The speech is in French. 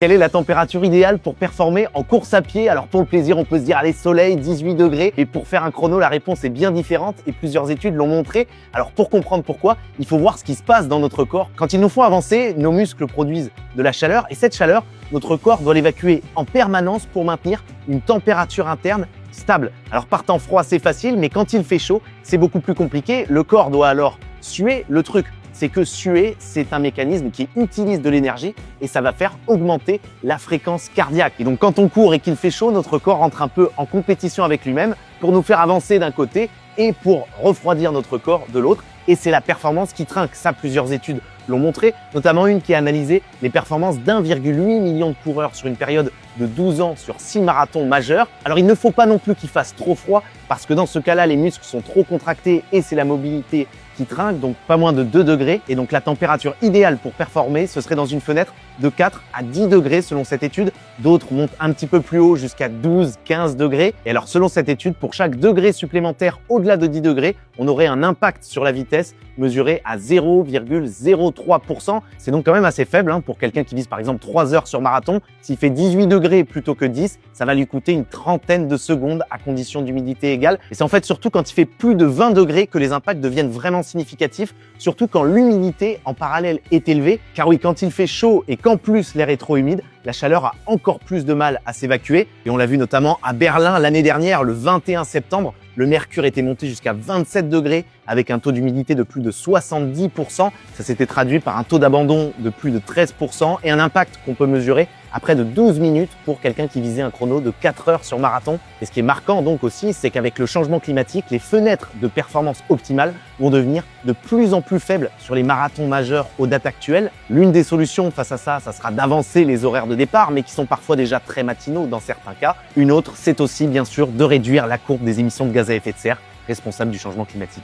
Quelle est la température idéale pour performer en course à pied? Alors pour le plaisir, on peut se dire allez soleil, 18 degrés. Et pour faire un chrono, la réponse est bien différente et plusieurs études l'ont montré. Alors pour comprendre pourquoi, il faut voir ce qui se passe dans notre corps. Quand il nous faut avancer, nos muscles produisent de la chaleur et cette chaleur, notre corps doit l'évacuer en permanence pour maintenir une température interne stable. Alors par temps froid, c'est facile, mais quand il fait chaud, c'est beaucoup plus compliqué. Le corps doit alors suer. Le truc, c'est que suer, c'est un mécanisme qui utilise de l'énergie et ça va faire augmenter la fréquence cardiaque. Et donc quand on court et qu'il fait chaud, notre corps entre un peu en compétition avec lui-même pour nous faire avancer d'un côté et pour refroidir notre corps de l'autre. Et c'est la performance qui trinque. Ça, plusieurs études l'ont montré, notamment une qui a analysé les performances d'1,8 million de coureurs sur une période de 12 ans sur 6 marathons majeurs. Alors il ne faut pas non plus qu'il fasse trop froid parce que dans ce cas-là, les muscles sont trop contractés et c'est la mobilité qui trinque, donc pas moins de 2 degrés. Et donc la température idéale pour performer, ce serait dans une fenêtre de 4 à 10 degrés selon cette étude. D'autres montent un petit peu plus haut jusqu'à 12, 15 degrés. Et alors selon cette étude, pour chaque degré supplémentaire au-delà de 10 degrés, on aurait un impact sur la vitesse mesuré à 0,03%. C'est donc quand même assez faible pour quelqu'un qui vise par exemple 3 heures sur marathon. S'il fait 18 degrés plutôt que 10, ça va lui coûter une trentaine de secondes à condition d'humidité égale. Et c'est en fait surtout quand il fait plus de 20 degrés que les impacts deviennent vraiment significatifs, surtout quand l'humidité en parallèle est élevée. Car oui, quand il fait chaud et qu'en plus l'air est trop humide, la chaleur a encore plus de mal à s'évacuer. Et on l'a vu notamment à Berlin l'année dernière, le 21 septembre, le mercure était monté jusqu'à 27 degrés avec un taux d'humidité de plus de 70%. Ça s'était traduit par un taux d'abandon de plus de 13% et un impact qu'on peut mesurer à près de 12 minutes pour quelqu'un qui visait un chrono de 4 heures sur marathon. Et ce qui est marquant donc aussi, c'est qu'avec le changement climatique, les fenêtres de performance optimale vont devenir de plus en plus faibles sur les marathons majeurs aux dates actuelles. L'une des solutions face à ça, ça sera d'avancer les horaires de départ, mais qui sont parfois déjà très matinaux dans certains cas. Une autre, c'est aussi bien sûr de réduire la courbe des émissions de gaz à effet de serre responsable du changement climatique.